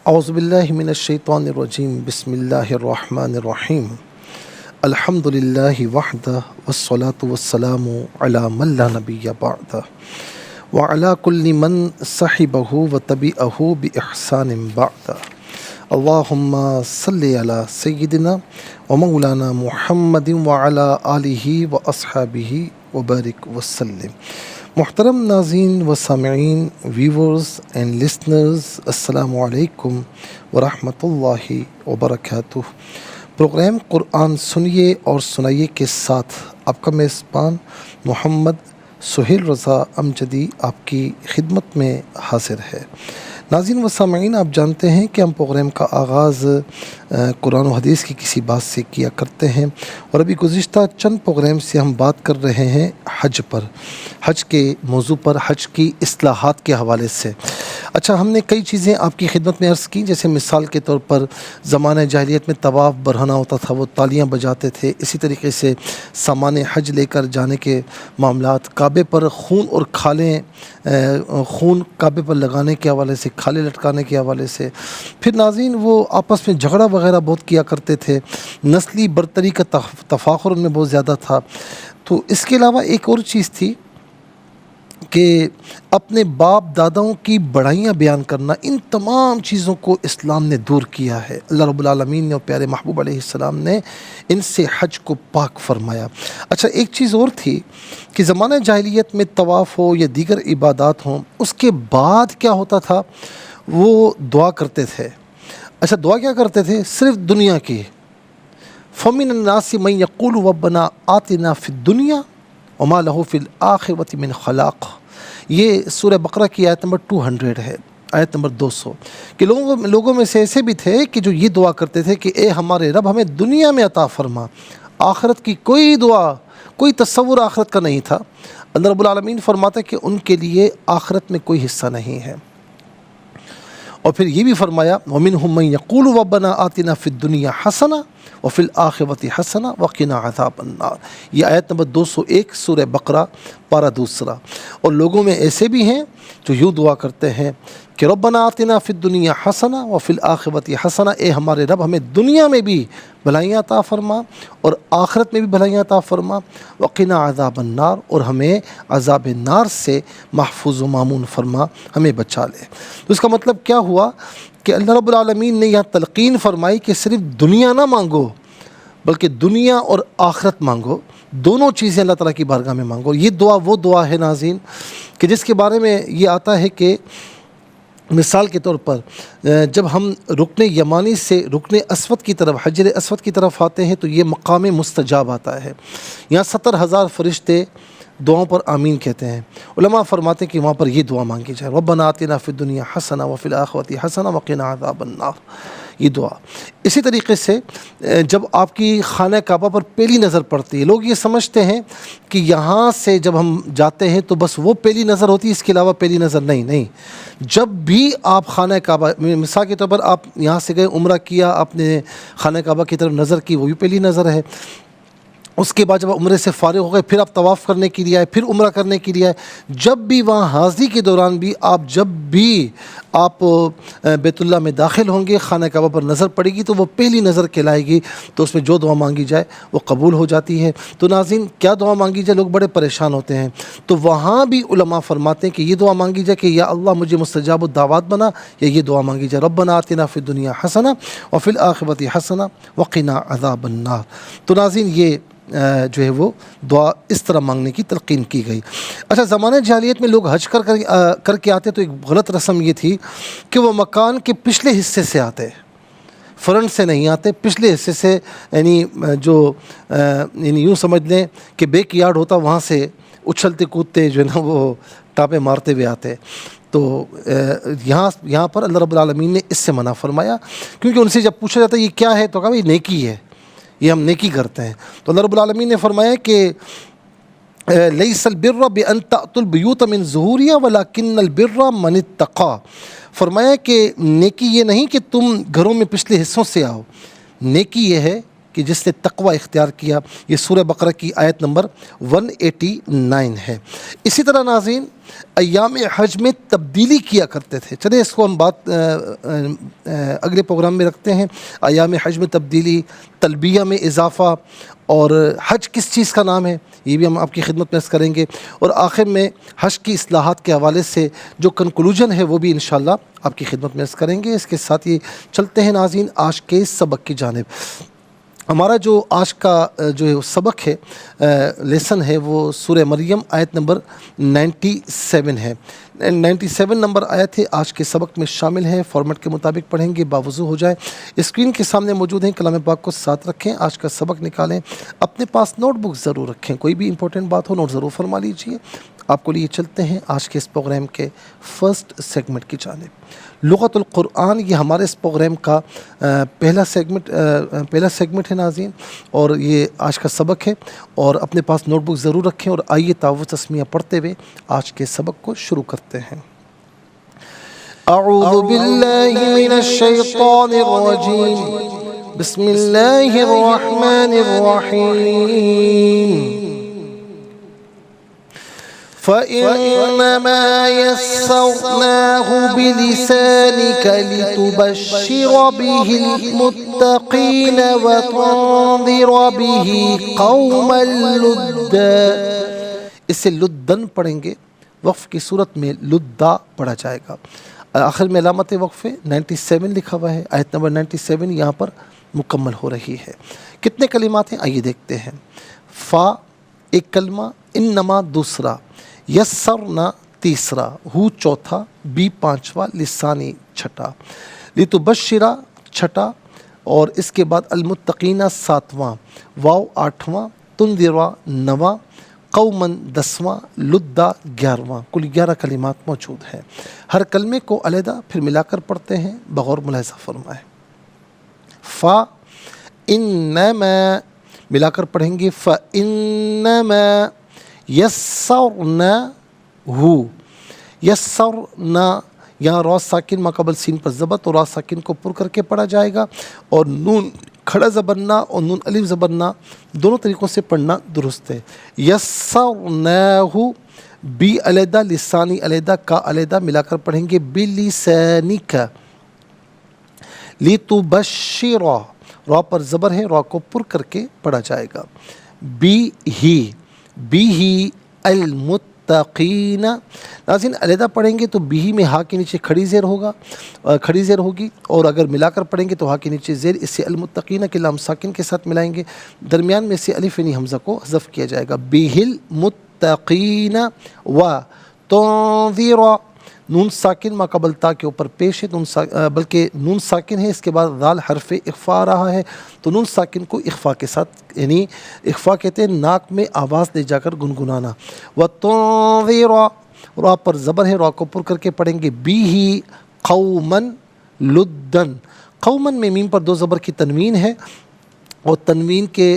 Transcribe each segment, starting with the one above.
اعوذ باللہ من الشیطان الرجیم بسم اللہ الرحمن الرحیم الحمد للہ وحدہ والصلاة والسلام علی من لا نبی بعدہ وعلی کل من صحبہ وتبعہ بإحسان بعدہ اللہم صلی علی سیدنا ومولانا محمد وعلی آلہ واصحابہ وبارک وسلم۔ محترم ناظرین و سامعین، ویورز اینڈ لسنرز، السلام علیکم ورحمۃ اللہ وبرکاتہ۔ پروگرام قرآن سنیے اور سنائیے کے ساتھ آپ کا میزبان محمد سہیل رضا امجدی آپ کی خدمت میں حاضر ہے۔ ناظرین و سامعین، آپ جانتے ہیں کہ ہم پروگرام کا آغاز قرآن و حدیث کی کسی بات سے کیا کرتے ہیں، اور ابھی گزشتہ چند پروگرام سے ہم بات کر رہے ہیں حج پر، حج کے موضوع پر، حج کی اصلاحات کے حوالے سے۔ اچھا، ہم نے کئی چیزیں آپ کی خدمت میں عرض کی، جیسے مثال کے طور پر زمانہ جاہلیت میں طواف برہنہ ہوتا تھا، وہ تالیاں بجاتے تھے۔ اسی طریقے سے سامان حج لے کر جانے کے معاملات، کعبے پر خون اور کھالیں، خون کعبے پر لگانے کے حوالے سے، کھالے لٹکانے کے حوالے سے۔ پھر ناظرین، وہ آپس میں جھگڑا وغیرہ بہت کیا کرتے تھے، نسلی برتری کا تفاخر ان میں بہت زیادہ تھا۔ تو اس کے علاوہ ایک اور چیز تھی کہ اپنے باپ داداؤں کی بڑائیاں بیان کرنا، ان تمام چیزوں کو اسلام نے دور کیا ہے۔ اللہ رب العالمین نے اور پیارے محبوب علیہ السلام نے ان سے حج کو پاک فرمایا۔ اچھا، ایک چیز اور تھی کہ زمانہ جاہلیت میں طواف ہو یا دیگر عبادات ہوں، اس کے بعد کیا ہوتا تھا، وہ دعا کرتے تھے۔ اچھا، دعا کیا کرتے تھے؟ صرف دنیا کی۔ فَمِنَ النَّاسِ مَن يَقُولُ رَبَّنَا آتِنَا فِي الدُّنْيَا وَمَا لَهُ فِي الْآخِرَةِ مِنْ خَلَاقٍ۔ یہ سورہ بقرہ کی آیت نمبر 200 ہے، آیت نمبر 200، کہ لوگوں میں سے ایسے بھی تھے کہ جو یہ دعا کرتے تھے کہ اے ہمارے رب، ہمیں دنیا میں عطا فرما، آخرت کی کوئی دعا، کوئی تصور آخرت کا نہیں تھا۔ اللہ رب العالمین فرماتا ہے کہ ان کے لیے آخرت میں کوئی حصہ نہیں ہے۔ اور پھر یہ بھی فرمایا وَمِنْهُم مَّن يَقُولُ رَبَّنَا آتِنَا فِي الدُّنْيَا حَسَنَةً وَفِي الْآخِرَةِ حَسَنَةً وَقِنَا عَذَابَ النَّارِ۔ یہ آیت نمبر 201 سورہ بقرہ پارہ دوسرا۔ اور لوگوں میں ایسے بھی ہیں جو یوں دعا کرتے ہیں کہ ربنا آتنا فی الدنیا حسنہ وفی الآخرۃ حسنہ، اے ہمارے رب، ہمیں دنیا میں بھی بھلائیاں عطا فرما اور آخرت میں بھی بھلائیاں عطا فرما، وقنا عذاب النار، اور ہمیں عذاب نار سے محفوظ و مامون فرما، ہمیں بچا لے۔ تو اس کا مطلب کیا ہوا کہ اللہ رب العالمین نے یہاں تلقین فرمائی کہ صرف دنیا نہ مانگو، بلکہ دنیا اور آخرت مانگو، دونوں چیزیں اللہ تعالیٰ کی بارگاہ میں مانگو۔ یہ دعا وہ دعا ہے ناظرین کہ جس کے بارے میں یہ آتا ہے کہ مثال کے طور پر جب ہم رکن یمانی سے رکن اسود کی طرف، حجر اسود کی طرف آتے ہیں، تو یہ مقام مستجاب آتا ہے۔ یہاں 70,000 فرشتے دعاؤں پر آمین کہتے ہیں۔ علماء فرماتے ہیں کہ وہاں پر یہ دعا مانگی جائے، ربنا آتنا فی الدنیا حسنہ وفی الآخرۃ حسنہ وقنا عذاب النار، یہ دعا۔ اسی طریقے سے جب آپ کی خانہ کعبہ پر پہلی نظر پڑتی ہے، لوگ یہ سمجھتے ہیں کہ یہاں سے جب ہم جاتے ہیں تو بس وہ پہلی نظر ہوتی ہے، اس کے علاوہ پہلی نظر نہیں۔ جب بھی آپ خانہ کعبہ، مثال کے طور پر آپ یہاں سے گئے، عمرہ کیا، آپ نے خانہ کعبہ کی طرف نظر کی، وہ بھی پہلی نظر ہے۔ اس کے بعد جب آپ عمرے سے فارغ ہو گئے، پھر آپ طواف کرنے کے لیے آئے، پھر عمرہ کرنے کے لیے آئے، جب بھی وہاں حاضری کے دوران بھی جب بھی آپ بیت اللہ میں داخل ہوں گے، خانہ کعبہ پر نظر پڑے گی تو وہ پہلی نظر کہلائے گی، تو اس میں جو دعا مانگی جائے وہ قبول ہو جاتی ہے۔ تو ناظرین، کیا دعا مانگی جائے؟ لوگ بڑے پریشان ہوتے ہیں، تو وہاں بھی علماء فرماتے ہیں کہ یہ دعا مانگی جائے کہ یا اللہ مجھے مستجاب الدعوات بنا، یا یہ دعا مانگی جائے ربنا آتنا فی الدنیا حسنہ وفی الآخرۃ حسنہ وقنا عذاب النار۔ تو ناظرین، یہ جو ہے وہ دعا اس طرح مانگنے کی تلقین کی گئی۔ اچھا، زمانہ جاہلیت میں لوگ حج کر کے آتے تو ایک غلط رسم یہ تھی کہ وہ مکان کے پچھلے حصے سے آتے، فرنٹ سے نہیں آتے، پچھلے حصے سے، یعنی یوں سمجھ لیں کہ بیک یارڈ ہوتا، وہاں سے اچھلتے کودتے جو ہے نا وہ ٹاپے مارتے ہوئے آتے۔ تو یہاں پر اللہ رب العالمین نے اس سے منع فرمایا، کیونکہ ان سے جب پوچھا جاتا ہے یہ کیا ہے تو کہا یہ نیکی ہے، یہ ہم نیکی کرتے ہیں۔ تو اللہ رب العالمین نے فرمایا کہ لیس البر بان تأتوا البیوت من ظہورها ولکن البر من اتقى، فرمایا کہ نیکی یہ نہیں کہ تم گھروں میں پچھلے حصوں سے آؤ، نیکی یہ ہے کہ جس نے تقوی اختیار کیا۔ یہ سورہ بقرہ کی آیت نمبر 189 ہے۔ اسی طرح ناظرین ایام حج میں تبدیلی کیا کرتے تھے، چلیں اس کو ہم بات اگلے پروگرام میں رکھتے ہیں۔ ایام حج میں تبدیلی، تلبیہ میں اضافہ، اور حج کس چیز کا نام ہے یہ بھی ہم آپ کی خدمت میں عرض کریں گے، اور آخر میں حج کی اصلاحات کے حوالے سے جو کنکلوژن ہے وہ بھی انشاءاللہ آپ کی خدمت میں عرض کریں گے۔ اس کے ساتھ یہ چلتے ہیں ناظرین آج کے سبق کی جانب۔ ہمارا جو آج کا جو سبق ہے، لیسن ہے، وہ سورہ مریم آیت نمبر 97 ہے۔ 97 نمبر آیت ہے آج کے سبق میں شامل ہے۔ فارمیٹ کے مطابق پڑھیں گے، باوضو ہو جائے۔ اسکرین کے سامنے موجود ہیں، کلام پاک کو ساتھ رکھیں، آج کا سبق نکالیں، اپنے پاس نوٹ بک ضرور رکھیں، کوئی بھی امپورٹنٹ بات ہو نوٹ ضرور فرما لیجیے۔ آپ کو لیے چلتے ہیں آج کے اس پروگرام کے فرسٹ سیگمنٹ کی جانب۔ لغت القرآن یہ ہمارے اس پروگرام کا پہلا سیگمنٹ ہے ناظرین، اور یہ آج کا سبق ہے، اور اپنے پاس نوٹ بک ضرور رکھیں، اور آئیے تعوذ تسمیہ پڑھتے ہوئے آج کے سبق کو شروع کرتے ہیں۔ اعوذ باللہ من الشیطان الرجیم، بسم اللہ الرحمن الرحیم۔ فَإِنَّمَا يَسَّرْنَاهُ بِلِسَانِكَ لِتُبَشِّرَ بِهِ الْمُتَّقِينَ وَتُنذِرَ بِهِ قَوْمًا لُدًّا۔ اسے لدن پڑھیں گے، وقف کی صورت میں لدّا پڑھا جائے گا۔ آخر میں علامت وقف 97 لکھا ہوا ہے، آیت نمبر 97 یہاں پر مکمل ہو رہی ہے۔ کتنے کلمات ہیں آئیے دیکھتے ہیں۔ فا ایک کلمہ، انما دوسرا، یسرنا تیسرا، ہو چوتھا، بی پانچواں، لسانی چھٹا، لتبشرا چھٹا، اور اس کے بعد المتقینہ ساتواں، واو آٹھواں، تنذرا نواں، قومن دسواں، لدہ 11واں۔ کل 11 کلمات موجود ہیں۔ ہر کلمے کو علیحدہ پھر ملا کر پڑھتے ہیں، بغور ملاحظہ فرمائیں۔ فا انما ملا کر پڑھیں گے، فانما یسرناہ، یسرنا، یہاں را ساکن ماقبل سین پر ضبط، اور را ساکن کو پر کر کے پڑھا جائے گا، اور نون کھڑا زبرنا اور نون الف زبرنا دونوں طریقوں سے پڑھنا درست ہے۔ یسرناہ، بی علیحدہ، لسانی علیحدہ، کا علیحدہ، ملا کر پڑھیں گے بلسانک، لتبشر، را پر زبر ہے، را کو پر کر کے پڑھا جائے گا، بھی المتقین۔ ناظرین علیحدہ پڑھیں گے تو بھی میں ہا کے نیچے کھڑی زیر ہوگی، اور اگر ملا کر پڑھیں گے تو ہا کے نیچے زیر، اس سے المتقین کے لام ساکن کے ساتھ ملائیں گے، درمیان میں سے الف یعنی حمزہ کو حذف کیا جائے گا، بہل متقین و تنذر، نون ساکن ما قبل تا کے اوپر پیش ہے، بلکہ نون ساکن ہے، اس کے بعد ذال حرف اخفا آ رہا ہے، تو نون ساکن کو اخفا کے ساتھ، یعنی اخفا کہتے ہیں ناک میں آواز لے جا کر گنگنانا۔ وَتُنذِرَ، را پر زبر ہے، را کو پر کر کے پڑھیں گے بِهِ قَوْمًا لُدًّا۔ قومن میں میم پر دو زبر کی تنوین ہے، اور تنوین کے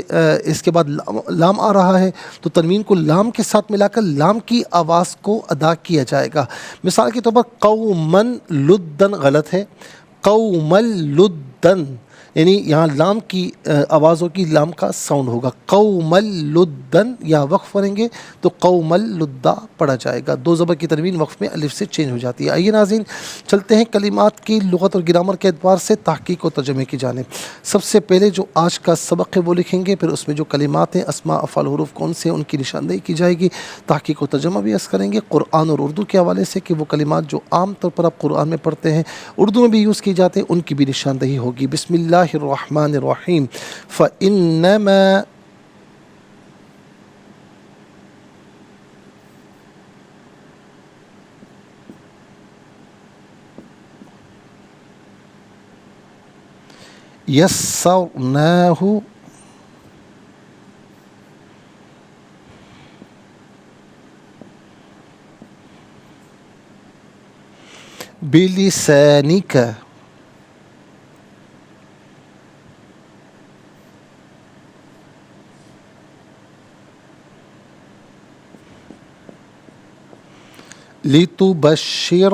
اس کے بعد لام آ رہا ہے، تو تنوین کو لام کے ساتھ ملا کر لام کی آواز کو ادا کیا جائے گا۔ مثال کے طور پر قومن لدن غلط ہے، قومن لدن، یعنی یہاں لام کی آوازوں کی لام کا ساؤنڈ ہوگا، قومن لدن، یا وقف کریں گے تو قومن لدہ پڑھا جائے گا، دو زبر کی تنوین وقف میں الف سے چینج ہو جاتی ہے۔ آئیے ناظرین چلتے ہیں کلمات کی لغت اور گرامر کے اعتبار سے تحقیق و ترجمے کی جانب۔ سب سے پہلے جو آج کا سبق ہے وہ لکھیں گے، پھر اس میں جو کلمات ہیں، اسماء، افعال، حروف کون سے ہیں ان کی نشاندہی کی جائے گی، تحقیق و ترجمہ بھی عرض کریں گے قرآن اور اردو کے حوالے سے، کہ وہ کلمات جو عام طور پر آپ قرآن میں پڑھتے ہیں، اردو میں بھی یوز کی جاتے ہیں، ان کی بھی نشاندہی ہوگی۔ بسم اللہ الرحمن الرحیم۔ فَإِنَّمَا یسرناہ بلسانک، لتبشر،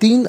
3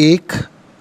1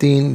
3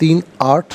3 8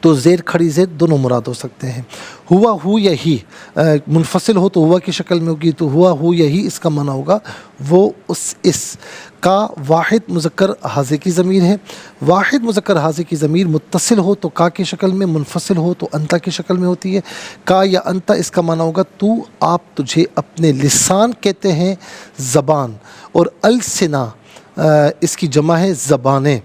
تو زیر کھڑی زیر دونوں مراد ہو سکتے ہیں۔ ہوا ہو یہی منفصل ہو تو ہوا کی شکل میں ہوگی، تو ہوا ہو یہی اس کا معنی ہوگا وہ اس کا واحد مذکر حاضر کی ضمیر ہے۔ واحد مذکر حاضر کی ضمیر متصل ہو تو کا کی شکل میں، منفصل ہو تو انتا کی شکل میں ہوتی ہے۔ کا یا انتا اس کا معنی ہوگا تو، آپ، تجھے، اپنے لسان کہتے ہیں زبان، اور السنا اس کی جمع ہے زبانیں،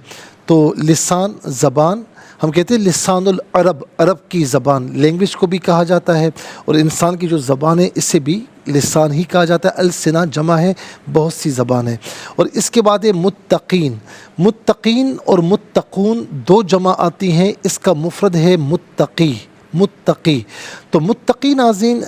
تو لسان زبان ہم کہتے ہیں لسان العرب، عرب کی زبان لینگویج کو بھی کہا جاتا ہے، اور انسان کی جو زبان ہے اسے بھی لسان ہی کہا جاتا ہے۔ السنا جمع ہے بہت سی زبانیں۔ اور اس کے بعد ہے متقین۔ متقین اور متقون دو جمع آتی ہیں، اس کا مفرد ہے متقی، متقی۔ تو متقی ناظرین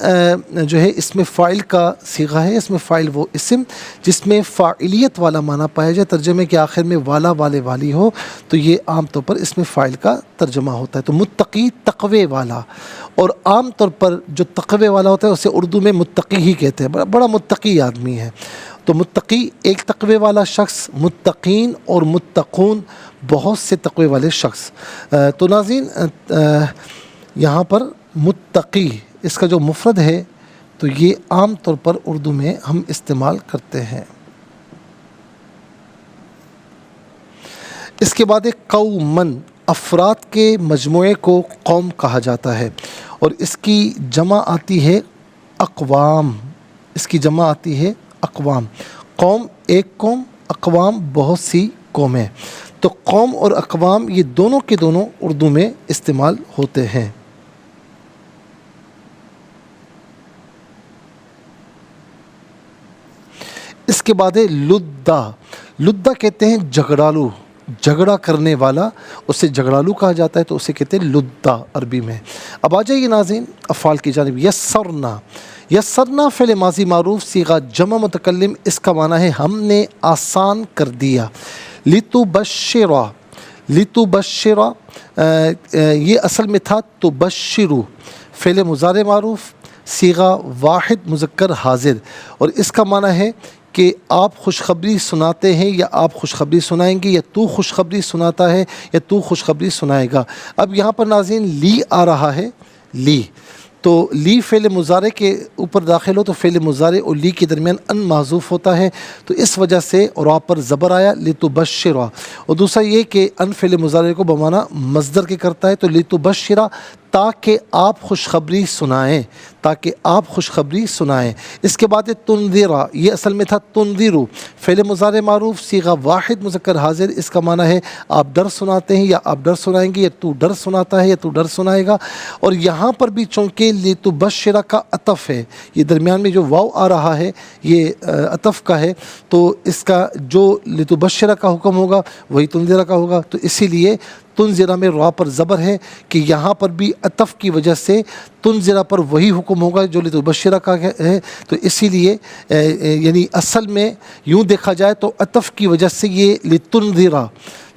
جو ہے اس میں فاعل کا صیغہ ہے، اس میں فاعل وہ اسم جس میں فاعلیت والا معنی پایا جائے، ترجمے کے آخر میں والا، والے، والی ہو، تو یہ عام طور پر اس میں فاعل کا ترجمہ ہوتا ہے۔ تو متقی تقوی والا، اور عام طور پر جو تقوی والا ہوتا ہے اسے اردو میں متقی ہی کہتے ہیں، بڑا متقی آدمی ہے۔ تو متقی ایک تقوی والا شخص، متقین اور متقون بہت سے تقوی والے شخص۔ تو ناظرین یہاں پر متقی اس کا جو مفرد ہے تو یہ عام طور پر اردو میں ہم استعمال کرتے ہیں۔ اس کے بعد ایک قومن، افراد کے مجموعے کو قوم کہا جاتا ہے، اور اس کی جمع آتی ہے اقوام، اس کی جمع آتی ہے اقوام۔ قوم ایک قوم، اقوام بہت سی قومیں۔ تو قوم اور اقوام یہ دونوں کے دونوں اردو میں استعمال ہوتے ہیں۔ اس کے بعد ہے لدہ۔ لدہ کہتے ہیں جھگڑالو، جھگڑا کرنے والا، اسے جھگڑالو کہا جاتا ہے، تو اسے کہتے ہیں لدہ عربی میں۔ اب آ جائیے ناظرین افعال کی جانب۔ یسرنا، یسرنا فعل ماضی معروف صیغہ جمع متکلم، اس کا معنی ہے ہم نے آسان کر دیا۔ لتبشرا، لتبشرا یہ اصل میں تھا تبشرو، فعل مضارع معروف صیغہ واحد مذکر حاضر، اور اس کا معنی ہے کہ آپ خوشخبری سناتے ہیں یا آپ خوشخبری سنائیں گے، یا تو خوشخبری سناتا ہے یا تو خوشخبری سنائے گا۔ اب یہاں پر ناظرین لی آ رہا ہے، لی، تو لی فعل مضارع کے اوپر داخل ہو تو فعل مضارع اور لی کے درمیان ان محذوف ہوتا ہے، تو اس وجہ سے اور آپ پر زبر آیا لتبشرا۔ اور دوسرا یہ کہ ان فعل مضارع کو بمانا مصدر کے کرتا ہے، تو لتبشرا تاکہ آپ خوشخبری سنائیں، تاکہ آپ خوشخبری سنائیں۔ اس کے بعد تنذرا، یہ اصل میں تھا تنذرو، فعل مضارع معروف صیغہ واحد مذکر حاضر، اس کا معنی ہے آپ ڈر سناتے ہیں یا آپ ڈر سنائیں گے، یا تو ڈر سناتا ہے یا تو ڈر سنائے گا۔ اور یہاں پر بھی چونکہ لتبشرا کا عطف ہے، یہ درمیان میں جو واو آ رہا ہے یہ عطف کا ہے، تو اس کا جو لتبشرا کا حکم ہوگا وہی تنذرا کا ہوگا، تو اسی لیے تنذرا میں را پر زبر ہے کہ یہاں پر بھی عطف کی وجہ سے تنذرا پر وہی حکم ہوگا جو لتبشرا کا ہے، تو اسی لیے یعنی اصل میں یوں دیکھا جائے تو عطف کی وجہ سے یہ لتنذرا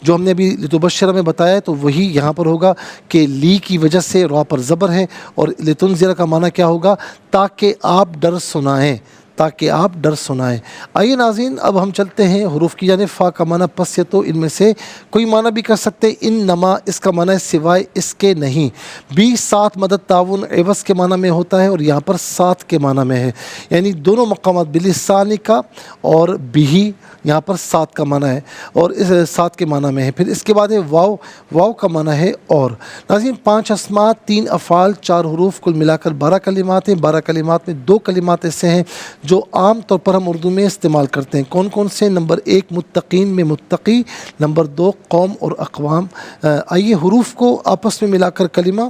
جو ہم نے ابھی لتبشرا میں بتایا تو وہی یہاں پر ہوگا کہ لی کی وجہ سے را پر زبر ہے، اور لتنذرا کا معنی کیا ہوگا؟ تاکہ آپ ڈر سنائیں، تاکہ آپ ڈر سنائیں۔ آئیے ناظرین اب ہم چلتے ہیں حروف کی جانب۔ فا کا معنی پس یا تو، ان میں سے کوئی معنی بھی کر سکتے، ان نما اس کا معنی ہے سوائے اس کے نہیں، بی ساتھ مدد تعاون عوض کے معنی میں ہوتا ہے، اور یہاں پر ساتھ کے معنی میں ہے، یعنی دونوں مقامات بلسانی کا اور بھی یہاں پر ساتھ کا معنی ہے، اور اس ساتھ کے معنی میں ہے۔ پھر اس کے بعد ہے واو، واو کا معنی ہے اور۔ ناظرین 5 اسماء 3 افعال 4 حروف کل ملا کر 12 کلمات ہیں۔ 12 کلمات میں 2 کلمات ایسے ہیں جو عام طور پر ہم اردو میں استعمال کرتے ہیں۔ کون کون سے؟ نمبر 1 متقین میں متقی، نمبر 2 قوم اور اقوام۔ آئیے حروف کو آپس میں ملا کر کلمہ،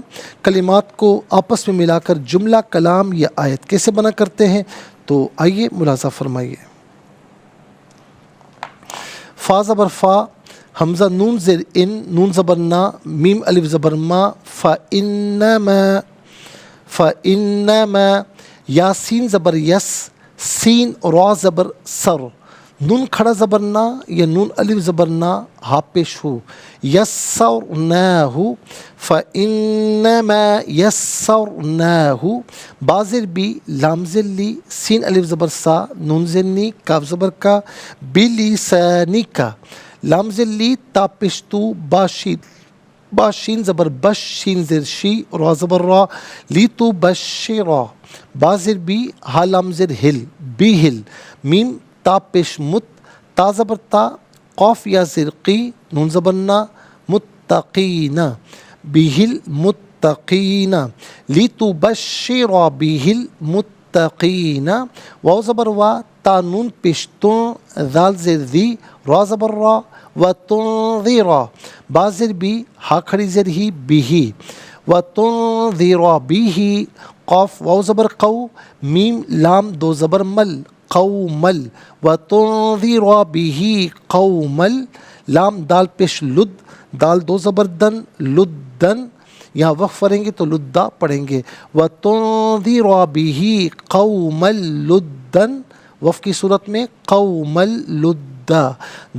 کلمات کو آپس میں ملا کر جملہ، کلام یا آیت کیسے بنا کرتے ہیں، تو آئیے ملاحظہ فرمائیے۔ فا زبر فا، حمزہ نون زیر ان، نون زبر نا، میم الف زبر ما، فإنما، فإنما، یا سین زبر یس، سین را زبر سر، نون کھڑا زبر نا یا نون الف زبر نا، ہا پیش ہو، یسرناہ، فإنما یسرناہ، بازر بی، لام زر لی، سین الف زبر سا، نون زر نی، کاف زبر کا، بلسانک، لام زر لی، تا پیش تو، باشید، با شین زبر بش، شین زر شی، را زبر را، لتبشرا، با زر بی، ہا لام زر ہل، بی ہل، میم تا پیش مت، تا زبر تا، قاف یا زر قی، نون زبر نا، متقین، بیہل متقین، لتبشر بیہل متقین، واو زبر وا، تا نون پیش تون، ذال زر ذی، را زبر را، و تنذرا، با زر بی، ہا کھڑی زر ہی، بیہی، و تنذرا بیہی، قاف واو زبر قو، میم لام دو زبر مل، قومل، و تنذرا بیہی قومل، لام دال پیش لد، دال دو زبر دن، لدن، یہاں وقف کریں گے تو لدا پڑھیں گے، وَتُنذِرَ بِهِ قَوْمًا لُدًّا، وقف کی صورت میں قَوْمًا لُدًّا،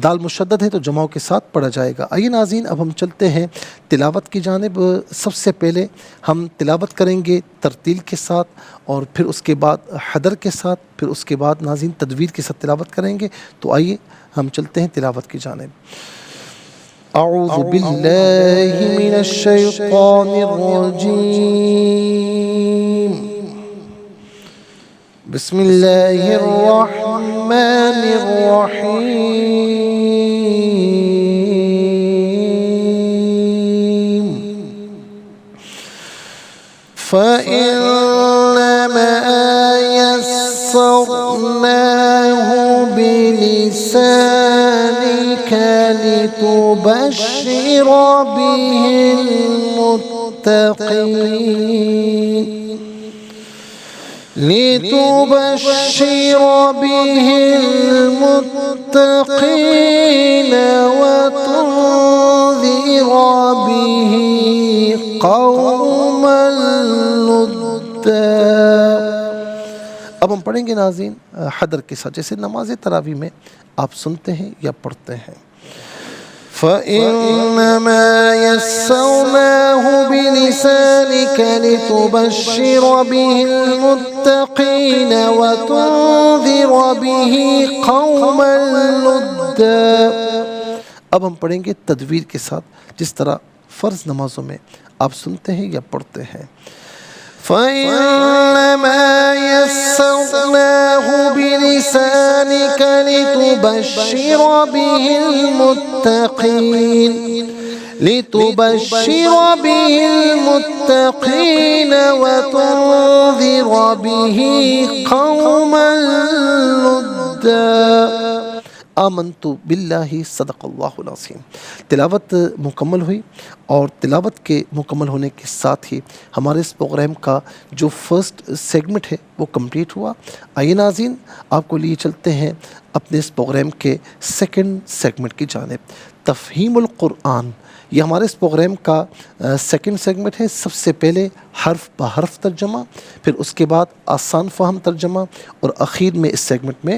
دال مشدد ہے تو جماؤں کے ساتھ پڑھا جائے گا۔ آئیے ناظرین اب ہم چلتے ہیں تلاوت کی جانب۔ سب سے پہلے ہم تلاوت کریں گے ترتیل کے ساتھ، اور پھر اس کے بعد حدر کے ساتھ، پھر اس کے بعد ناظرین تجوید کے ساتھ تلاوت کریں گے۔ تو آئیے ہم چلتے ہیں تلاوت کی جانب۔ اعوذ باللہ من الشیطان الرجیم، بسم اللہ الرحمن الرحیم، فَإِنَّمَا يَسَّرْنَاهُ بِلِسَانِكَ لِتُبَشِّرَ بِهِ الْمُتَّقِينَ، لِتُبَشِّرَ بِهِ الْمُتَّقِينَ وَتُنذِرَ بِهِ قَوْمًا لُدًّا۔ اب ہم پڑھیں گے ناظرین حدر کے ساتھ، جیسے نماز تراویح میں آپ سنتے ہیں یا پڑھتے ہیں۔ فَإِنَّمَا يَسَّرْنَاهُ بِلِسَانِكَ لِتُبَشِّرَ بِهِ الْمُتَّقِينَ وَتُنذِرَ بِهِ قَوْمًا لُدًّا۔ اب ہم پڑھیں گے تجوید کے ساتھ، جس طرح فرض نمازوں میں آپ سنتے ہیں یا پڑھتے ہیں۔ فَإِنَّمَا يَسَّرْنَاهُ بِلِسَانِكَ لِتُبَشِّرَ بِهِ الْمُتَّقِينَ، لِتُبَشِّرَ بِهِ الْمُتَّقِينَ وَتُنذِرَ بِهِ قَوْمًا لُدًّا۔ آمنت باللہ صدق اللہ العظیم۔ تلاوت مکمل ہوئی، اور تلاوت کے مکمل ہونے کے ساتھ ہی ہمارے اس پروگرام کا جو فرسٹ سیگمنٹ ہے وہ کمپلیٹ ہوا۔ آئیے ناظرین آپ کو لیے چلتے ہیں اپنے اس پروگرام کے سیکنڈ سیگمنٹ کی جانب، تفہیم القرآن۔ یہ ہمارے اس پروگرام کا سیکنڈ سیگمنٹ ہے۔ سب سے پہلے حرف بحرف ترجمہ، پھر اس کے بعد آسان فہم ترجمہ، اور اخیر میں اس سیگمنٹ میں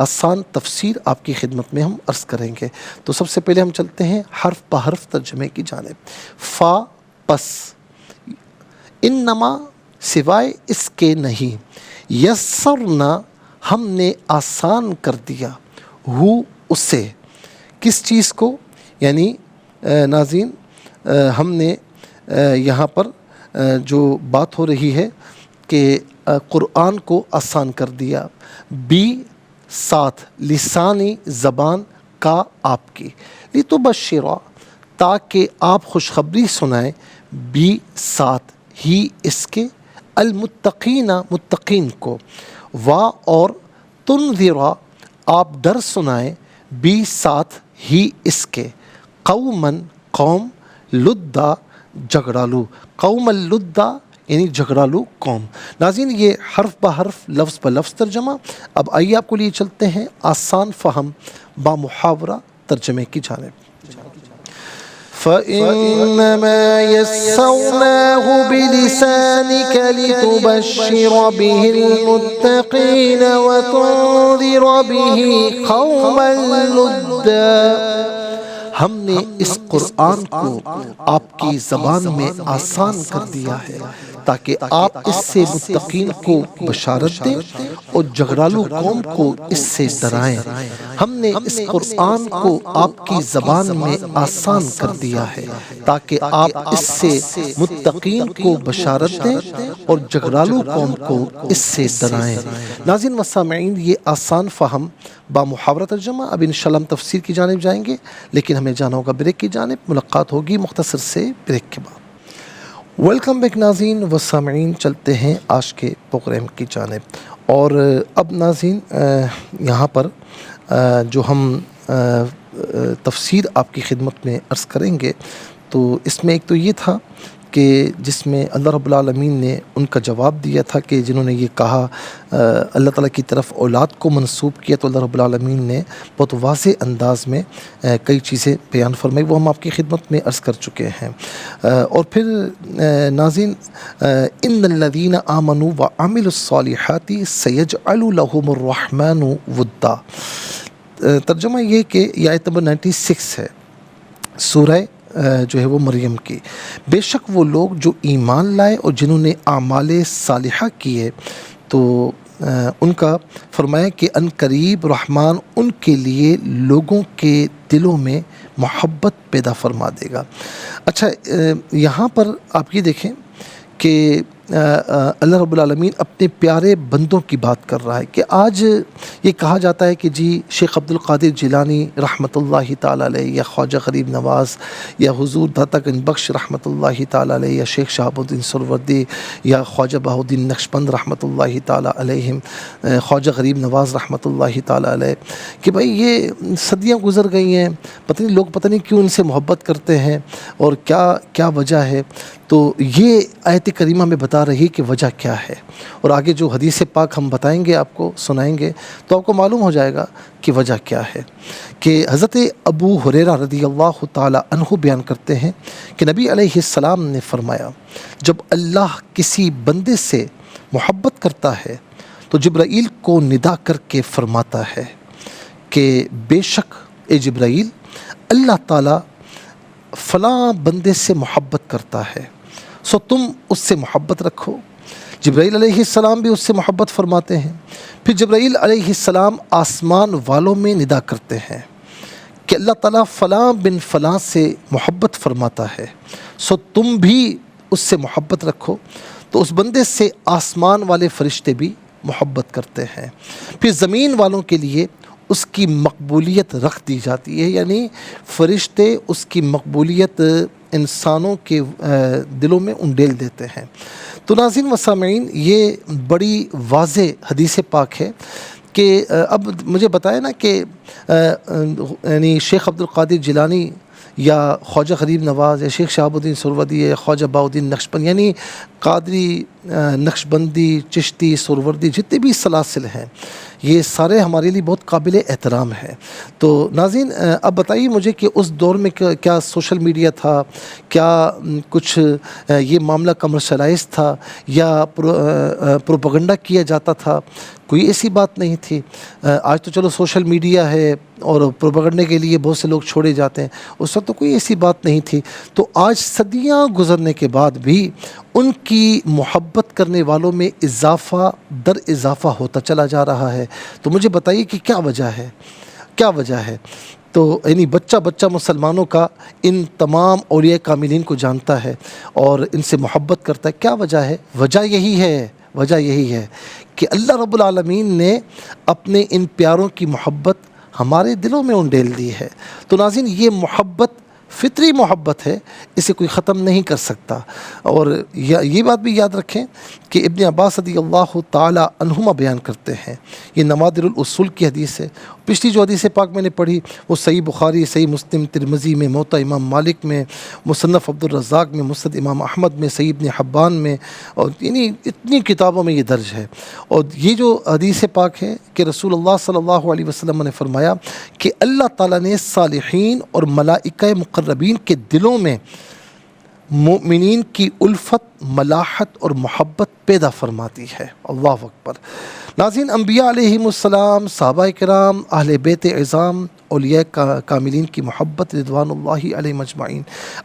آسان تفسیر آپ کی خدمت میں ہم عرض کریں گے۔ تو سب سے پہلے ہم چلتے ہیں حرف بحرف ترجمے کی جانب۔ فا پس، انما سوائے اس کے نہیں، یسرنا ہم نے آسان کر دیا، ہو اسے، کس چیز کو، یعنی ناظرین ہم نے یہاں پر جو بات ہو رہی ہے کہ قرآن کو آسان کر دیا، بی ساتھ، لسانی زبان کا آپ کی، لتبشرا تاکہ آپ خوشخبری سنائیں، بی ساتھ، ہی اس کے، المتقین متقین کو، وا اور تنذرا آپ ڈر سنائیں، بی ساتھ، ہی اس کے، قومن قوم، لدا جھگڑالو، قوم اللدا یعنی جھگڑالو قوم۔ ناظرین یہ حرف بحرف لفظ بلفظ ترجمہ۔ اب آئیے آپ کو لیے چلتے ہیں آسان فہم با محاورہ ترجمے کی جانب۔ فَإِنَّمَا يَسَّرْنَاهُ بِلِسَانِكَ لِتُبَشِّرَ بِهِ الْمُتَّقِينَ وَتُنذِرَ بِهِ قَوْمًا لُدًّا۔ ہم نے اس قرآن کو آپ کی زبان میں آسان کر دیا ہے تاکہ آپ اس سے متقین کو بشارت دیں اور جھگڑالو قوم کو اس سے ڈرائیں۔ ہم نے اس قرآن کو آپ کی زبان میں آسان کر دیا ہے تاکہ آپ اس سے متقین کو بشارت دیں اور جھگڑالو قوم کو اس سے ڈرائیں۔ ناظرین و سامعین، یہ آسان فہم با محاورہ ترجمہ، اب انشاءاللہ ہم تفسیر کی جانب جائیں گے، لیکن ہمیں جانا ہوگا بریک کی جانب۔ ملاقات ہوگی مختصر سے بریک کے بعد۔ ویلکم بیک ناظرین و سامعین، چلتے ہیں آج کے پروگرام کی جانب۔ اور اب ناظرین یہاں پر جو ہم تفسیر آپ کی خدمت میں عرض کریں گے، تو اس میں ایک تو یہ تھا کہ جس میں اللہ رب العالمین نے ان کا جواب دیا تھا کہ جنہوں نے یہ کہا اللہ تعالیٰ کی طرف اولاد کو منسوب کیا، تو اللہ رب العالمین نے بہت واضح انداز میں کئی چیزیں بیان فرمائی، وہ ہم آپ کی خدمت میں عرض کر چکے ہیں۔ اور پھر ناظرین، ان الذین آمنوا وعملوا الصالحات سیجعل لهم الرحمن ودا، ترجمہ یہ کہ یہ آیت نمبر 96 ہے سورہ جو ہے وہ مریم کی۔ بے شک وہ لوگ جو ایمان لائے اور جنہوں نے اعمال صالحہ کیے، تو ان کا فرمایا کہ ان قریب رحمان ان کے لیے لوگوں کے دلوں میں محبت پیدا فرما دے گا۔ اچھا، یہاں پر آپ یہ دیکھیں کہ اللہ رب العالمین اپنے پیارے بندوں کی بات کر رہا ہے کہ آج یہ کہا جاتا ہے کہ جی شیخ عبد القادر جیلانی رحمۃ اللہ تعالیٰ علیہ، یا خواجہ غریب نواز، یا حضور داتا گنج بخش رحمۃ اللہ تعالیٰ علیہ، یا شیخ شہاب الدین سہروردی، یا خواجہ بہاؤالدین نقشبند رحمۃ اللہ تعالیٰ علیہم، خواجہ غریب نواز رحمۃ اللہ تعالیٰ علیہ، کہ بھائی یہ صدیاں گزر گئی ہیں، پتہ نہیں لوگ پتہ نہیں کیوں ان سے محبت کرتے ہیں اور کیا وجہ ہے۔ تو یہ آیت کریمہ میں بتا رہی کہ وجہ کیا ہے، اور آگے جو حدیث پاک ہم بتائیں گے، آپ کو سنائیں گے، تو آپ کو معلوم ہو جائے گا کہ وجہ کیا ہے۔ کہ حضرت ابو ہریرہ رضی اللہ تعالی عنہ بیان کرتے ہیں کہ نبی علیہ السلام نے فرمایا، جب اللہ کسی بندے سے محبت کرتا ہے تو جبرائیل کو ندا کر کے فرماتا ہے کہ بے شک اے جبرائیل، اللہ تعالیٰ فلاں بندے سے محبت کرتا ہے، سو تم اس سے محبت رکھو۔ جبرائیل علیہ السلام بھی اس سے محبت فرماتے ہیں۔ پھر جبرائیل علیہ السلام آسمان والوں میں ندا کرتے ہیں کہ اللہ تعالیٰ فلاں بن فلاں سے محبت فرماتا ہے، سو تم بھی اس سے محبت رکھو۔ تو اس بندے سے آسمان والے فرشتے بھی محبت کرتے ہیں۔ پھر زمین والوں کے لیے اس کی مقبولیت رکھ دی جاتی ہے، یعنی فرشتے اس کی مقبولیت انسانوں کے دلوں میں انڈیل دیتے ہیں۔ تو ناظرین و سامعین، یہ بڑی واضح حدیث پاک ہے کہ اب مجھے بتائیں نا کہ یعنی شیخ عبد القادر جیلانی یا خواجہ غریب نواز یا شیخ شہاب الدین سہروردی یا خواجہ بہاؤالدین نقشبند، یعنی قادری، نقشبندی، چشتی، سہروردی، جتنے بھی سلاسل ہیں، یہ سارے ہمارے لیے بہت قابل احترام ہیں۔ تو ناظرین، اب بتائیے مجھے کہ اس دور میں کیا سوشل میڈیا تھا، کیا کچھ یہ معاملہ کمرشلائز تھا، یا پروپیگنڈا کیا جاتا تھا؟ کوئی ایسی بات نہیں تھی۔ آج تو چلو سوشل میڈیا ہے اور پروپیگنڈے کے لیے بہت سے لوگ چھوڑے جاتے ہیں، اس وقت تو کوئی ایسی بات نہیں تھی۔ تو آج صدیاں گزرنے کے بعد بھی ان کی محبت کرنے والوں میں اضافہ در اضافہ ہوتا چلا جا رہا ہے۔ تو مجھے بتائیے کہ کیا وجہ ہے، کیا وجہ ہے؟ تو یعنی بچہ مسلمانوں کا ان تمام اولیاء کاملین کو جانتا ہے اور ان سے محبت کرتا ہے۔ کیا وجہ ہے؟ وجہ یہی ہے کہ اللہ رب العالمین نے اپنے ان پیاروں کی محبت ہمارے دلوں میں انڈیل دی ہے۔ تو ناظرین، یہ محبت فطری محبت ہے، اسے کوئی ختم نہیں کر سکتا۔ اور یہ بات بھی یاد رکھیں کہ ابن عباس رضی اللہ تعالی عنہما بیان کرتے ہیں، یہ نوادر الاصول کی حدیث ہے۔ پچھلی جو حدیث پاک میں نے پڑھی وہ صحیح بخاری، صحیح مسلم، ترمذی میں، موطا امام مالک میں، مصنف عبد الرزاق میں، مسند امام احمد میں، صحیح ابن حبان میں، اور یعنی اتنی کتابوں میں یہ درج ہے۔ اور یہ جو حدیث پاک ہے کہ رسول اللہ صلی اللہ علیہ وسلم نے فرمایا کہ اللہ تعالیٰ نے صالحین اور ملائکہ مقربین کے دلوں میں مومنین کی الفت ملاحت اور محبت پیدا فرماتی ہے۔ اللہ اکبر۔ ناظرین، انبیاء علیہم السلام، صحابہ کرام، اہل بیت اعظام، اولیاء کاملین کی محبت رضوان اللہ علیہ مجمعین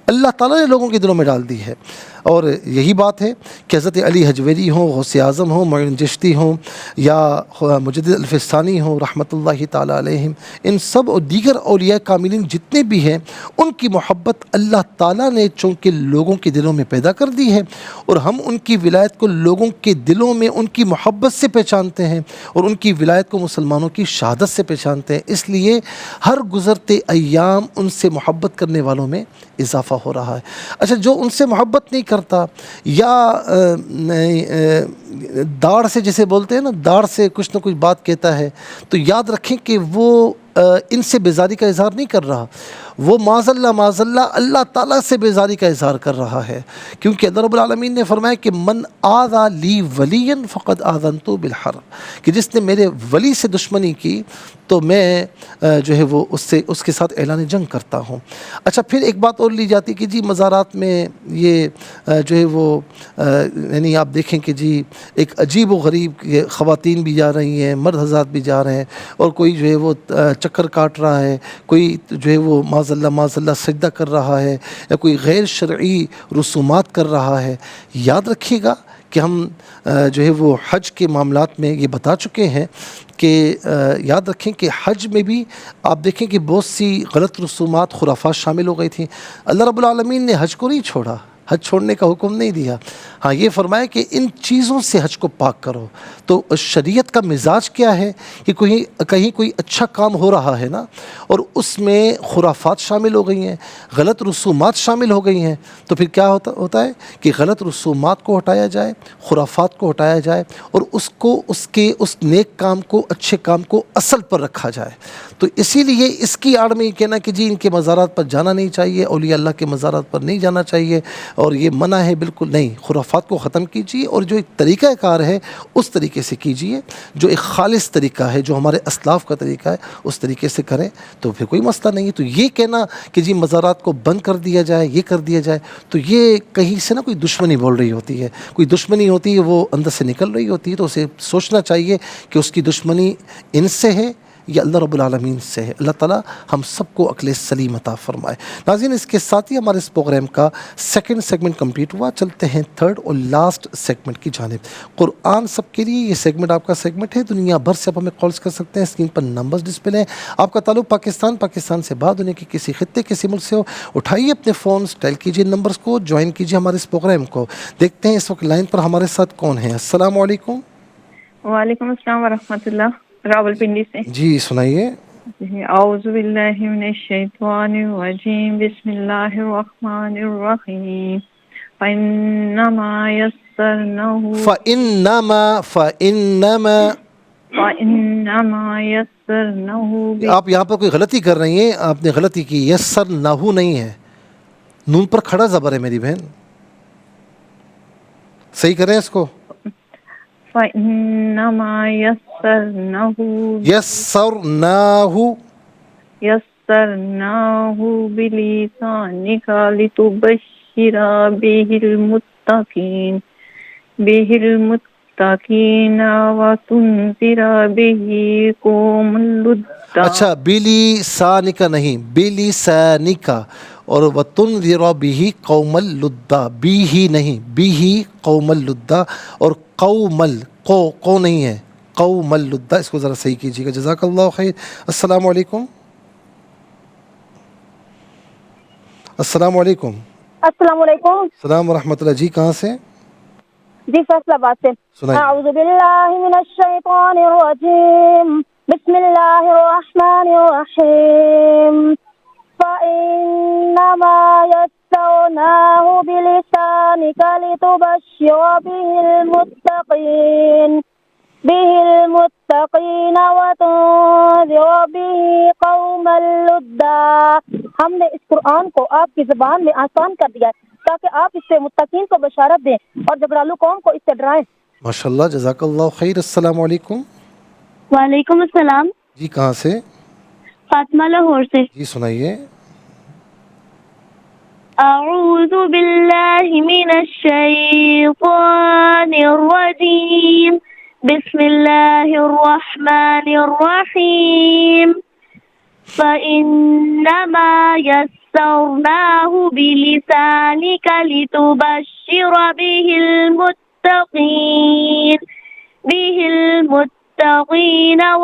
اللہ تعالیٰ نے لوگوں کے دلوں میں ڈال دی ہے۔ اور یہی بات ہے کہ حضرت علی حجویری ہوں، غوث اعظم ہوں، معین چشتی ہوں، یا مجدد الفسانی ہوں رحمۃ اللہ تعالیٰ علیہم، ان سب اور دیگر اولیاء کاملین جتنے بھی ہیں، ان کی محبت اللہ تعالیٰ نے چونکہ لوگوں کے دلوں میں پیدا کر دی ہے، اور ہم ان کی ولایت کو لوگوں کے دلوں میں ان کی محبت سے پہچانتے ہیں، اور ان کی ولایت کو مسلمانوں کی شہادت سے پہچانتے ہیں۔ اس لیے ہر گزرتے ایام ان سے محبت کرنے والوں میں اضافہ ہو رہا ہے۔ اچھا، جو ان سے محبت نہیں کرتا، یا داڑھ سے جسے بولتے ہیں نا، داڑھ سے کچھ نہ کچھ بات کہتا ہے، تو یاد رکھیں کہ وہ ان سے بیزاری کا اظہار نہیں کر رہا، وہ معاذ اللہ اللہ تعالیٰ سے بیزاری کا اظہار کر رہا ہے، کیونکہ اللہ رب العالمین نے فرمایا کہ من آذا لی ولیا فقد آذنتہ بالحرب، کہ جس نے میرے ولی سے دشمنی کی تو میں جو ہے وہ اس کے ساتھ اعلان جنگ کرتا ہوں۔ اچھا، پھر ایک بات اور لی جاتی کہ جی مزارات میں یہ جو ہے وہ یعنی آپ دیکھیں کہ جی ایک عجیب و غریب خواتین بھی جا رہی ہیں، مرد حضرات بھی جا رہے ہیں، اور کوئی جو ہے وہ چکر کاٹ رہا ہے، کوئی جو ہے وہ معاذ اللہ سجدہ کر رہا ہے، یا کوئی غیر شرعی رسومات کر رہا ہے۔ یاد رکھیے گا کہ ہم جو ہے وہ حج کے معاملات میں یہ بتا چکے ہیں کہ یاد رکھیں کہ حج میں بھی آپ دیکھیں کہ بہت سی غلط رسومات، خرافات شامل ہو گئی تھیں۔ اللہ رب العالمین نے حج کو نہیں چھوڑا، حج چھوڑنے کا حکم نہیں دیا، ہاں یہ فرمایا کہ ان چیزوں سے حج کو پاک کرو۔ تو شریعت کا مزاج کیا ہے کہ کہیں کوئی اچھا کام ہو رہا ہے نا، اور اس میں خرافات شامل ہو گئی ہیں، غلط رسومات شامل ہو گئی ہیں، تو پھر کیا ہوتا ہے کہ غلط رسومات کو ہٹایا جائے، خرافات کو ہٹایا جائے، اور اس نیک کام کو، اچھے کام کو اصل پر رکھا جائے۔ تو اسی لیے اس کی آڑ میں یہ کہنا کہ جی ان کے مزارات پر جانا نہیں چاہیے، اولیاء اللہ کے مزارات پر نہیں جانا چاہیے، اور یہ منع ہے، بالکل نہیں۔ خرافات کو ختم کیجیے، اور جو ایک طریقہ کار ہے اس طریقے سے کیجیے، جو ایک خالص طریقہ ہے، جو ہمارے اسلاف کا طریقہ ہے، اس طریقے سے کریں تو پھر کوئی مسئلہ نہیں ہے۔ تو یہ کہنا کہ جی مزارات کو بند کر دیا جائے، یہ کر دیا جائے، تو یہ کہیں سے نا کوئی دشمنی بول رہی ہوتی ہے، کوئی دشمنی ہوتی ہے، وہ اندر سے نکل رہی ہوتی ہے، تو اسے سوچنا چاہیے کہ اس کی دشمنی ان سے ہے یا اللہ رب العالمین سے ہے۔ اللہ تعالیٰ ہم سب کو عقل سلیم عطا فرمائے۔ ناظرین، اس کے ساتھ ہی ہمارے اس پروگرام کا سیکنڈ سیگمنٹ کمپلیٹ ہوا، چلتے ہیں تھرڈ اور لاسٹ سیگمنٹ کی جانب۔ قرآن سب کے لیے یہ سیگمنٹ آپ کا سیگمنٹ ہے، دنیا بھر سے آپ ہمیں کالز کر سکتے ہیں، اسکرین پر نمبرز ڈسپلے ہیں۔ آپ کا تعلق پاکستان سے باہر دنیا کے کسی خطے، کسی ملک سے ہو، اٹھائیے اپنے فونز، ڈائل کیجیے نمبرز کو، جوائن کیجیے ہمارے اس پروگرام کو۔ دیکھتے ہیں اس وقت لائن پر ہمارے ساتھ کون ہے۔ السلام علیکم۔ وعلیکم السلام ورحمۃ اللہ، راول پنڈی سے۔ جی سنائیے۔ اعوذ باللہ من الشیطان الرجیم، بسم اللہ الرحمن الرحیم، فإنما يسرناه آپ یہاں پر کوئی غلطی کر رہی ہیں، آپ نے غلطی کی، یسرنہ نہیں ہے، نون پر کھڑا زبر ہے میری بہن، صحیح کریں اس کو۔ فإنما يسرناه بلسانك لتبشر به المتقين وتنذر به قوم لدا۔ اچھا، بِلِسَانِكَ نہیں، بِلِسَانِكَ، اور وَتُنذِرَ بِهِ قَوْمَ اللُّدَّ، بِهِ نہیں، بِهِ قَوْمَ اللُّدَّ، اور قومل کو نہیں ہے، قوم اللُّدَّ، اس کو ذرا صحیح کیجیے گا، جزاک اللہ خیر۔ السلام علیکم۔ السلام علیکم۔ السلام علیکم۔ السلام ورحمۃ اللہ۔ جی کہاں سے؟ جی فیصلہ آباد سے۔ سنائیے۔ اعوذ باللہ من الشیطان الرجیم، بسم اللہ الرحمن الرحیم، فإنما يسرناه بلسانك لتبشر به المتقین وتنذر به قوما لدا۔ ہم نے اس قرآن کو آپ کی زبان میں آسان کر دیا ہے تاکہ آپ اس سے متقین کو بشارت دیں اور جھگڑالو قوم کو اس سے ڈرائیں۔ ماشاء اللہ، جزاک اللہ خیر۔ السلام علیکم۔ وعلیکم السلام۔ جی کہاں سے؟ فاطمہ لاہور سے۔ جی سنائیے۔ أعوذ بالله من الشيطان الرجيم بسم الله الرحمن الرحيم فإنما يسرناه بلسانك لتبشر به المتقين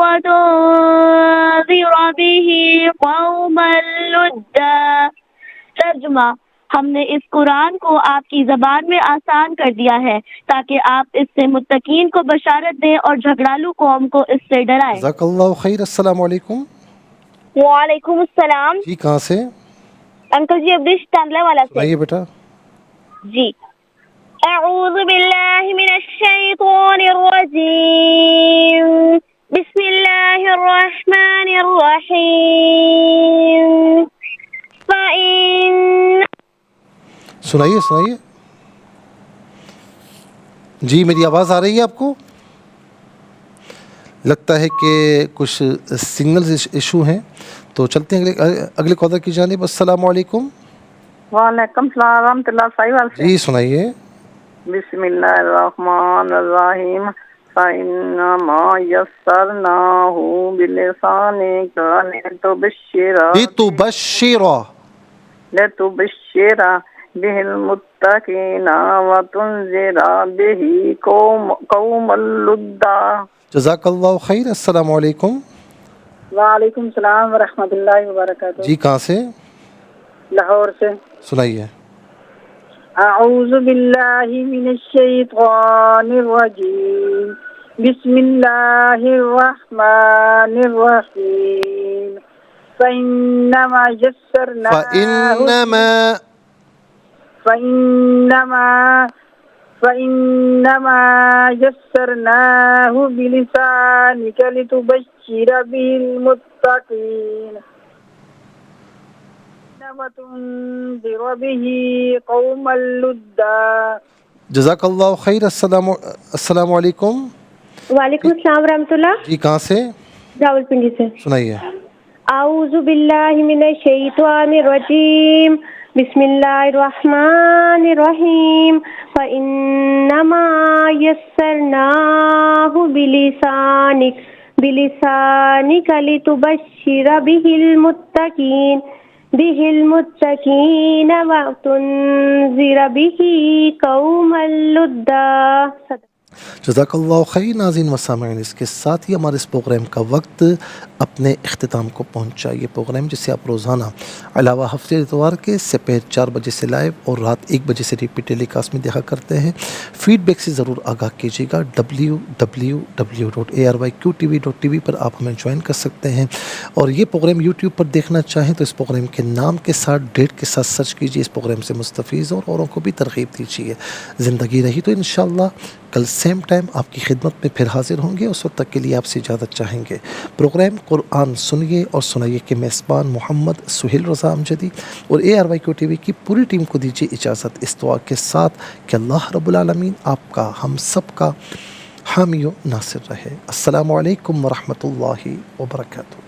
وتنذر به قوما لدا. ترجمہ: ہم نے اس قرآن کو آپ کی زبان میں آسان کر دیا ہے تاکہ آپ اس سے متقین کو بشارت دیں اور جھگڑالو قوم کو اس سے ڈرائیں. جزاک اللہ خیر. السلام علیکم. وعلیکم السلام. جی کہاں سے؟ انکل جی ابریش تانلہ والا سے. سنائیے بیٹا. جی. اعوذ باللہ من الشیطان الرجیم بسم اللہ الرحمن الرحیم سنائیے. جی میری آواز آ رہی ہے آپ کو؟ لگتا ہے کہ کچھ سگنل ایشو ہیں، تو چلتے ہیں اگلے کالر کی جانب. السلام علیکم. وعلیکم السلام ورحمۃ اللہ. ساحل سے. جی سنائیے. بسم اللہ الرحمن الرحیم فإنما يسرناه بلسانك لتبشر به المتقين وتنذر به قوما لدا. جزاک اللہ خیر. السلام علیکم. وعلیکم السلام ورحمۃ اللہ وبرکاتہ. جی کہاں سے؟ لاہور سے. سنائیے. اعوذ باللہ من الشیطان الرجیم بسم اللہ الرحمن الرحیم فإنما يسرناه بلسانك لتبشر به المتقين وتنذر به قوما لدا. جزاک اللہ خیر. السلام علیکم. وعلیکم السلام ورحمۃ اللہ. جی کہاں سے؟ راولپنڈی سے. سنائیے. اعوذ باللہ من الشیطان الرجیم بسم اللہ الرحمن الرحیم فإنما يسرناه بلسانك لتبشر به المتقين وتنذر به قوما لدا. جزاک اللہ خیر. ناظرین و سامعین، اس کے ساتھ ہی ہمارے اس پروگرام کا وقت اپنے اختتام کو پہنچا. یہ پروگرام جسے آپ روزانہ علاوہ ہفتے اتوار کے سپہر 4 بجے سے لائیو اور رات 1 بجے سے ریپیٹ ٹیلی کاسٹ میں دیکھا کرتے ہیں. فیڈ بیک سے ضرور آگاہ کیجیے گا. www.arYQTV.tv پر آپ ہمیں جوائن کر سکتے ہیں، اور یہ پروگرام یوٹیوب پر دیکھنا چاہیں تو اس پروگرام کے نام کے ساتھ ڈیٹ کے ساتھ سرچ کیجیے. اس پروگرام سے مستفیض اور اوروں کو بھی ترغیب دیجیے. زندگی رہی تو انشاءاللہ کل سیم ٹائم آپ کی خدمت میں پھر حاضر ہوں گے. اس وقت تک کے لیے آپ سے اجازت چاہیں گے. پروگرام قرآن سنیے اور سنائیے کے میزبان محمد سہیل رضا امجدی اور ARYQTV کی پوری ٹیم کو دیجیے اجازت اس دعا کے ساتھ کہ اللہ رب العالمین آپ کا، ہم سب کا حامی و ناصر رہے. السلام علیکم ورحمۃ اللہ وبرکاتہ.